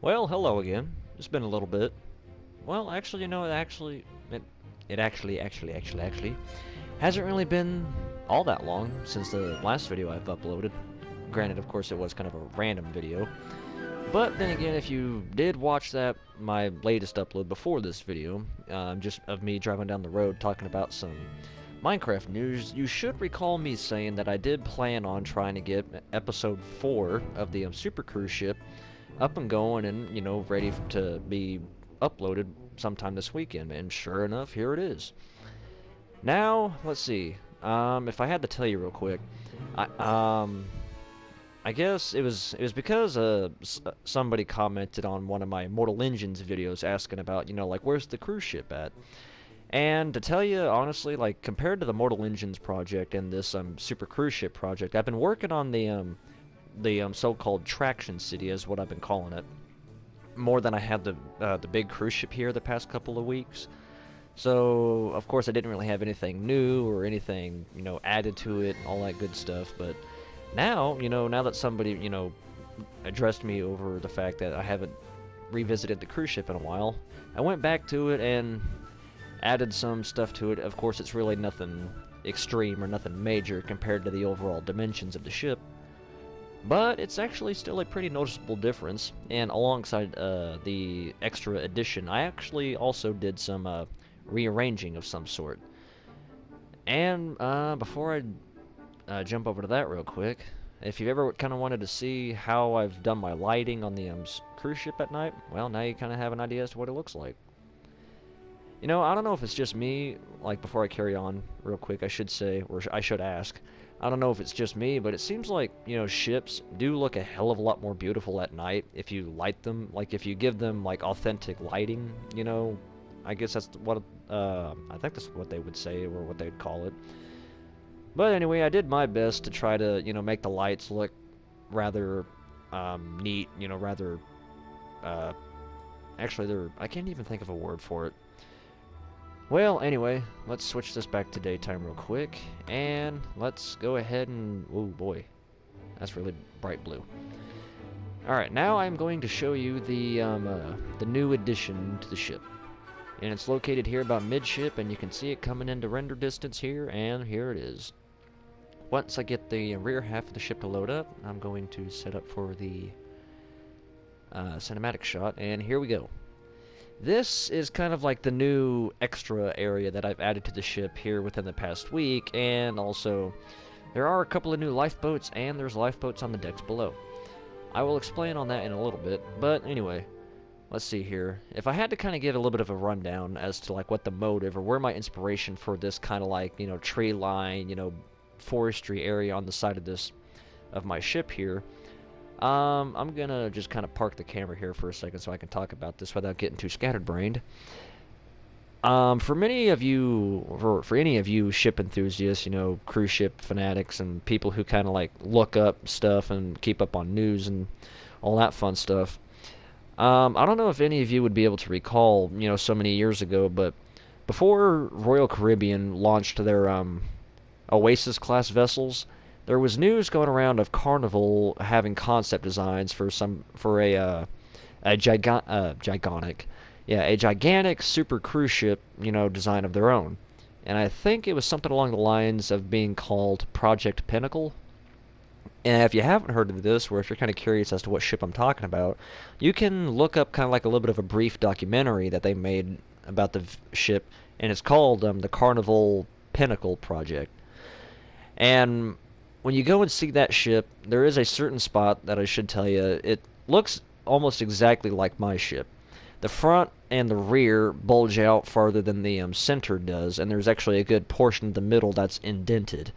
Well, hello again. It's been a little bit. Well, actually, it actually hasn't really been all that long since the last video I've uploaded. Granted, of course, it was kind of a random video. But then again, if you did watch my latest upload before this video, just of me driving down the road talking about some Minecraft news, you should recall me saying that I did plan on trying to get episode 4 of the Super Cruise ship up and going and, ready to be uploaded sometime this weekend. And sure enough, here it is. Now, let's see. If I had to tell you real quick, I, I guess it was because somebody commented on one of my Mortal Engines videos asking about, like, where's the cruise ship at? And to tell you honestly, like, compared to the Mortal Engines project and this Super Cruise Ship project, I've been working on the so-called Traction City, is what I've been calling it, more than I had the big cruise ship here the past couple of weeks. So of course I didn't really have anything new or anything added to it, all that good stuff. But now now that somebody addressed me over the fact that I haven't revisited the cruise ship in a while, I went back to it and added some stuff to it. Of course, it's really nothing extreme or nothing major compared to the overall dimensions of the ship, but it's actually still a pretty noticeable difference. And alongside the extra addition, I actually also did some rearranging of some sort. And before I jump over to that real quick, if you've ever kind of wanted to see how I've done my lighting on the cruise ship at night, well, now you kind of have an idea as to what it looks like. I don't know if it's just me, like, before I carry on real quick, I should say, or I should ask, I don't know if it's just me, but it seems like, ships do look a hell of a lot more beautiful at night if you light them, like, if you give them, like, authentic lighting, I guess that's what, I think that's what they would say, or what they'd call it. But anyway, I did my best to try to, make the lights look rather, neat, rather, actually, I can't even think of a word for it. Well, anyway, let's switch this back to daytime real quick, and let's go ahead and... oh boy, that's really bright blue. Alright, now I'm going to show you the new addition to the ship. And it's located here about midship, and you can see it coming into render distance here, and here it is. Once I get the rear half of the ship to load up, I'm going to set up for the cinematic shot, and here we go. This is kind of like the new extra area that I've added to the ship here within the past week, and also there are a couple of new lifeboats, and there's lifeboats on the decks below. I will explain on that in a little bit, but anyway, let's see here. If I had to kind of give a little bit of a rundown as to like what the motive or where my inspiration for this kind of like, tree line, forestry area on the side of my ship here, I'm gonna just kind of park the camera here for a second so I can talk about this without getting too scatterbrained. For many of you, for any of you ship enthusiasts, cruise ship fanatics and people who kind of like look up stuff and keep up on news and all that fun stuff, I don't know if any of you would be able to recall, so many years ago, but before Royal Caribbean launched their Oasis class vessels, there was news going around of Carnival having concept designs for a gigantic super cruise ship, design of their own. And I think it was something along the lines of being called Project Pinnacle. And if you haven't heard of this, or if you're kind of curious as to what ship I'm talking about, you can look up kind of like a little bit of a brief documentary that they made about the ship, and it's called the Carnival Pinnacle Project. And when you go and see that ship, there is a certain spot that I should tell you, it looks almost exactly like my ship. The front and the rear bulge out farther than the center does, and there's actually a good portion of the middle that's indented.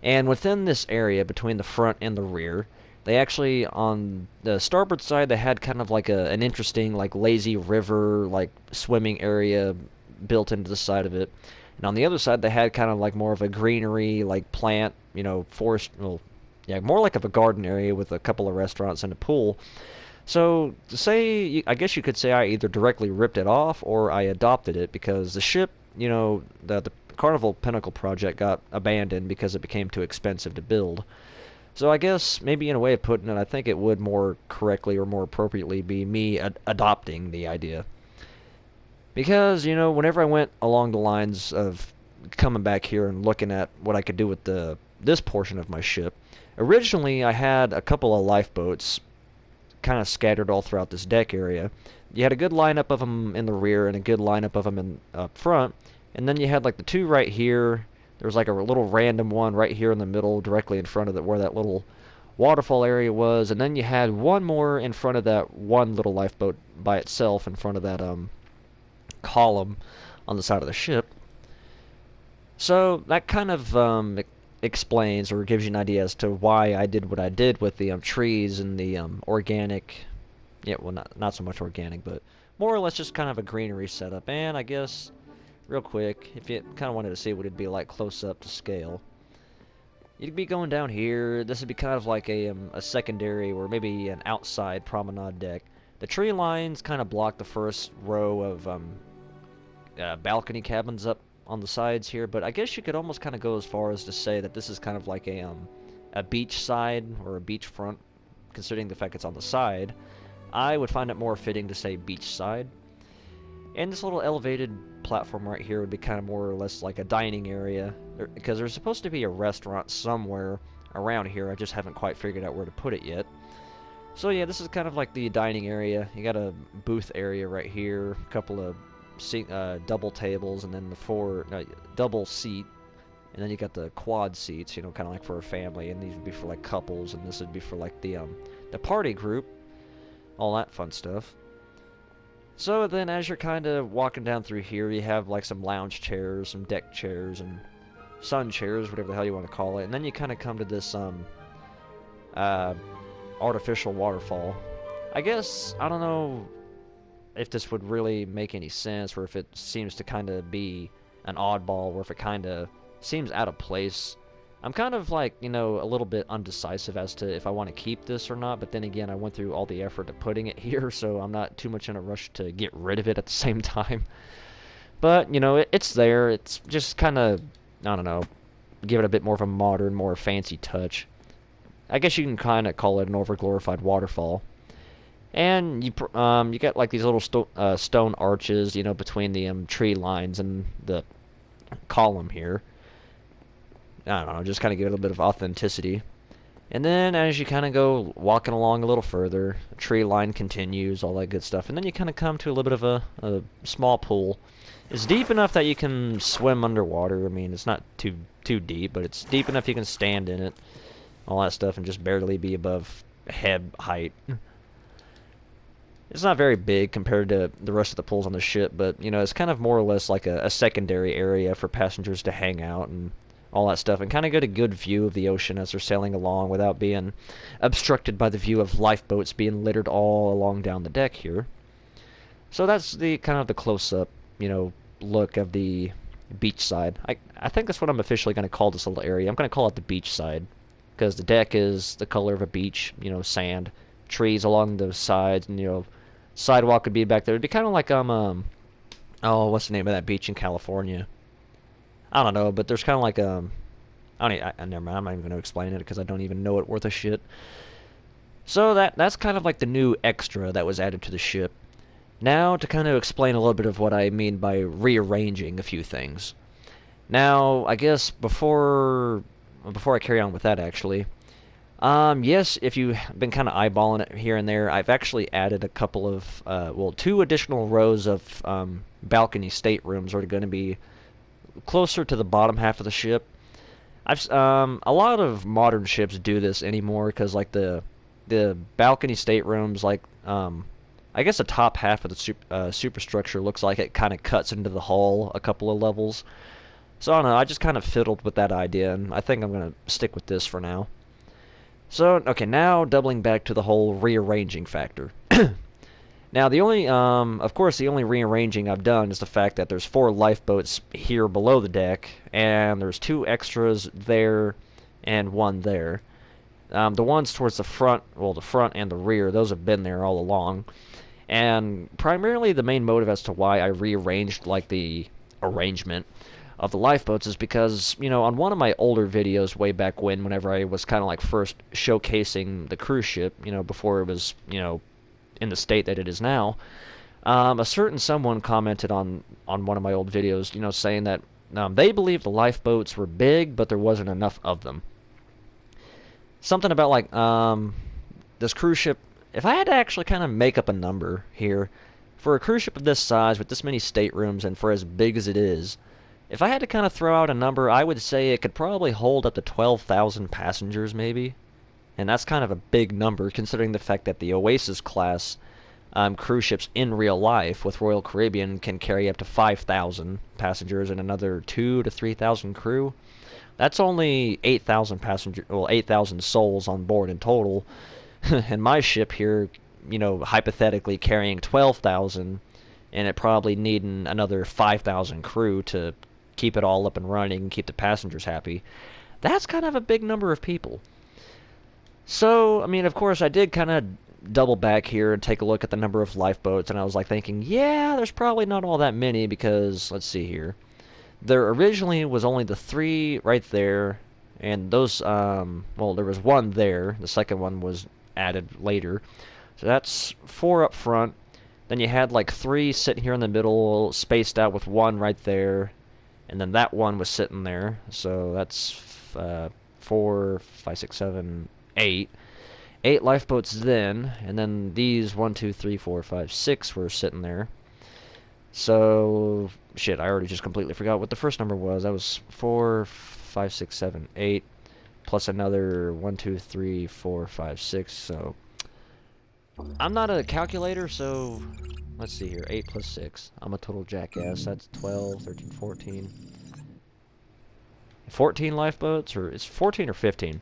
And within this area, between the front and the rear, they actually, on the starboard side, they had kind of like an interesting, like, lazy river, like, swimming area built into the side of it. And on the other side, they had kind of like more of a greenery, like plant, forest, well, yeah, more like of a garden area with a couple of restaurants and a pool. So, to say, I guess you could say I either directly ripped it off or I adopted it, because the ship, the Carnival Pinnacle project got abandoned because it became too expensive to build. So I guess maybe in a way of putting it, I think it would more correctly or more appropriately be me adopting the idea. Because, you know, whenever I went along the lines of coming back here and looking at what I could do with this portion of my ship, originally I had a couple of lifeboats kind of scattered all throughout this deck area. You had a good lineup of them in the rear and a good lineup of them in up front, and then you had like the two right here. There was like a little random one right here in the middle, directly in front of where that little waterfall area was, and then you had one more in front of that one little lifeboat by itself in front of that column on the side of the ship. So that kind of explains or gives you an idea as to why I did what I did with the trees and the organic, yeah, well, not so much organic, but more or less just kind of a greenery setup. And I guess, real quick, if you kind of wanted to see what it'd be like close up to scale, you'd be going down here. This would be kind of like a secondary or maybe an outside promenade deck. The tree lines kind of block the first row of balcony cabins up on the sides here, but I guess you could almost kind of go as far as to say that this is kind of like a beach side or a beach front, considering the fact it's on the side. I would find it more fitting to say beach side. And this little elevated platform right here would be kind of more or less like a dining area, because there's supposed to be a restaurant somewhere around here. I just haven't quite figured out where to put it yet. So yeah, this is kind of like the dining area. You got a booth area right here, a couple of double tables, and then the double seat, and then you got the quad seats, you know, kind of like for a family, and these would be for like couples, and this would be for like the party group, all that fun stuff. So then as you're kind of walking down through here, you have like some lounge chairs, some deck chairs, and sun chairs, whatever the hell you want to call it, and then you kind of come to this artificial waterfall. I guess, I don't know if this would really make any sense, or if it seems to kind of be an oddball, or if it kind of seems out of place. I'm kind of like, you know, a little bit undecisive as to if I want to keep this or not, but then again, I went through all the effort of putting it here, so I'm not too much in a rush to get rid of it at the same time. But, you know, it's there. It's just kind of, I don't know, give it a bit more of a modern, more fancy touch. I guess you can kind of call it an overglorified waterfall. And you got like these little stone arches, you know, between the tree lines and the column here. I don't know, just kind of give it a little bit of authenticity. And then as you kind of go walking along a little further, the tree line continues, all that good stuff. And then you kind of come to a little bit of a small pool. It's deep enough that you can swim underwater. I mean, it's not too deep, but it's deep enough you can stand in it, all that stuff, and just barely be above head height. It's not very big compared to the rest of the pools on the ship, but, you know, it's kind of more or less like a secondary area for passengers to hang out and all that stuff, and kind of get a good view of the ocean as they're sailing along without being obstructed by the view of lifeboats being littered all along down the deck here. So that's the kind of the close-up, you know, look of the beach side. I think that's what I'm officially going to call this little area. I'm going to call it the beach side, because the deck is the color of a beach, you know, sand, trees along the sides, and, you know, sidewalk would be back there. It'd be kind of like oh, what's the name of that beach in California? I don't know, but there's kind of like never mind. I'm not even going to explain it because I don't even know it worth a shit. So that's kind of like the new extra that was added to the ship. Now to kind of explain a little bit of what I mean by rearranging a few things. Now I guess before I carry on with that, actually. Yes, if you've been kind of eyeballing it here and there, I've actually added a couple of, 2 additional rows of balcony staterooms are going to be closer to the bottom half of the ship. A lot of modern ships do this anymore, because like the balcony staterooms, like I guess the top half of the superstructure looks like it kind of cuts into the hull a couple of levels. So I don't know, I just kind of fiddled with that idea, and I think I'm going to stick with this for now. So, okay, now doubling back to the whole rearranging factor. Now, the only, of course, the only rearranging I've done is the fact that there's 4 lifeboats here below the deck, and there's 2 extras there and 1 there. The ones towards the front, well, the front and the rear, those have been there all along. And primarily the main motive as to why I rearranged, like, the arrangement of the lifeboats is because, you know, on one of my older videos way back when, whenever I was kind of like first showcasing the cruise ship, you know, before it was, you know, in the state that it is now, a certain someone commented on one of my old videos, you know, saying that they believe the lifeboats were big, but there wasn't enough of them. Something about like this cruise ship. If I had to actually kind of make up a number here, for a cruise ship of this size with this many staterooms and for as big as it is, if I had to kind of throw out a number, I would say it could probably hold up to 12,000 passengers, maybe. And that's kind of a big number considering the fact that the Oasis class cruise ships in real life with Royal Caribbean can carry up to 5,000 passengers and another 2,000 to 3,000 crew. That's only 8,000 passenger, well, 8,000 souls on board in total. And my ship here, you know, hypothetically carrying 12,000, and it probably needing another 5,000 crew to keep it all up and running and keep the passengers happy. That's kind of a big number of people. So, I mean, of course, I did kind of double back here and take a look at the number of lifeboats, and I was like thinking, yeah, there's probably not all that many because, let's see here. There originally was only the 3 right there, and those, well, there was 1 there. The second one was added later. So that's 4 up front. Then you had like 3 sitting here in the middle, spaced out with 1 right there. And then that one was sitting there. So that's 4, 5, 6, 7, 8. 8 lifeboats then. And then these 1, 2, 3, 4, 5, 6 were sitting there. So, shit, I already just completely forgot what the first number was. That was 4, 5, 6, 7, 8. Plus another 1, 2, 3, 4, 5, 6. So, I'm not a calculator, so let's see here. 8 plus 6. I'm a total jackass. That's 12, 13, 14. 14 lifeboats? Or it's 14 or 15.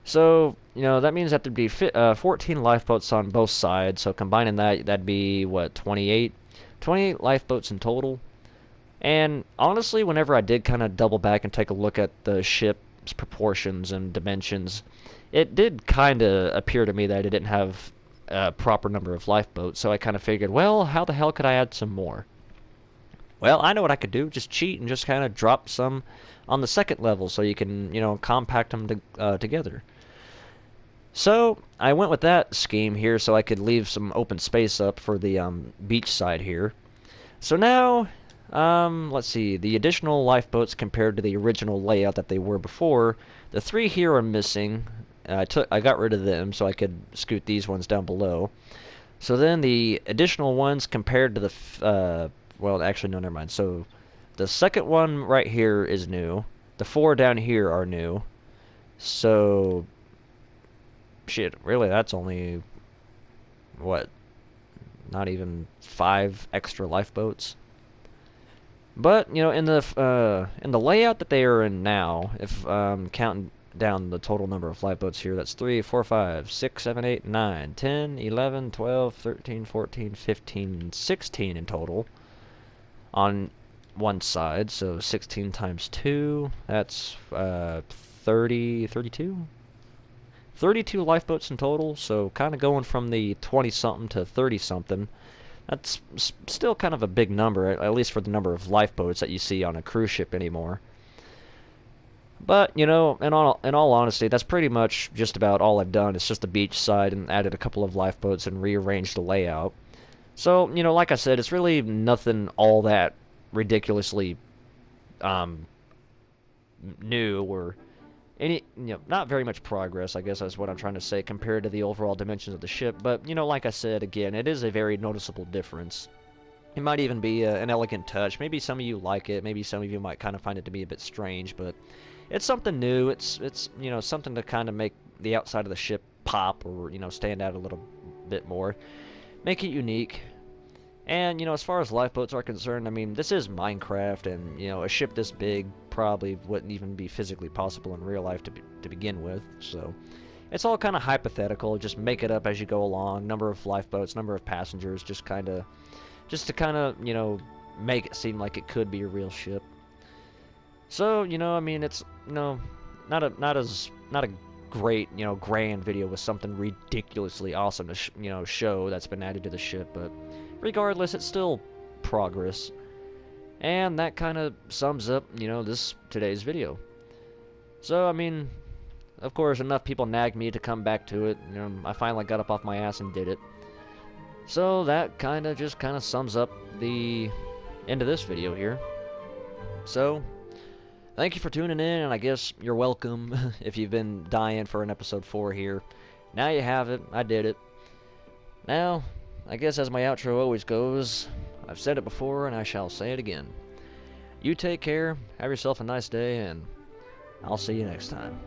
So, you know, that means that there'd be 14 lifeboats on both sides. So combining that, that'd be, what, 28? 28 lifeboats in total. And honestly, whenever I did kind of double back and take a look at the ship's proportions and dimensions, it did kind of appear to me that it didn't have a proper number of lifeboats. So I kind of figured, well, how the hell could I add some more? Well, I know what I could do. Just cheat and just kind of drop some on the second level so you can, you know, compact them together. So I went with that scheme here so I could leave some open space up for the beach side here. So now, let's see, the additional lifeboats compared to the original layout that they were before, the 3 here are missing. I got rid of them so I could scoot these ones down below. So then the additional ones compared to the, well, actually, no, never mind. So the second one right here is new. The 4 down here are new. So, shit, really, that's only, what, not even 5 extra lifeboats? But, you know, in the layout that they are in now, if counting down the total number of lifeboats here, that's 3, 4, 5, 6, 7, 8, 9, 10, 11, 12, 13, 14, 15, 16 in total on one side. So 16 times 2, that's 30, 32? 32 lifeboats in total, so kind of going from the 20-something to 30-something. That's still kind of a big number, at least for the number of lifeboats that you see on a cruise ship anymore. But, you know, in all honesty, that's pretty much just about all I've done. It's just the beach side and added a couple of lifeboats and rearranged the layout. So, you know, like I said, it's really nothing all that ridiculously new or any, you know, not very much progress, I guess is what I'm trying to say, compared to the overall dimensions of the ship. But, you know, like I said, again, it is a very noticeable difference. It might even be an elegant touch. Maybe some of you like it. Maybe some of you might kind of find it to be a bit strange, but it's something new. It's you know, something to kind of make the outside of the ship pop or, you know, stand out a little bit more. Make it unique. And, you know, as far as lifeboats are concerned, I mean, this is Minecraft, and, you know, a ship this big probably wouldn't even be physically possible in real life to begin with. So it's all kind of hypothetical. Just make it up as you go along. Number of lifeboats, number of passengers, just to kind of, you know, make it seem like it could be a real ship. So, you know, I mean, it's, you know, not a great, you know, grand video with something ridiculously awesome to you know, show that's been added to the ship, but regardless, it's still progress. And that kind of sums up, you know, today's video. So, I mean, of course, enough people nagged me to come back to it. You know, I finally got up off my ass and did it. So that kind of sums up the end of this video here. So, thank you for tuning in, and I guess you're welcome if you've been dying for an episode 4 here. Now you have it. I did it. Now, I guess as my outro always goes, I've said it before and I shall say it again. You take care, have yourself a nice day, and I'll see you next time.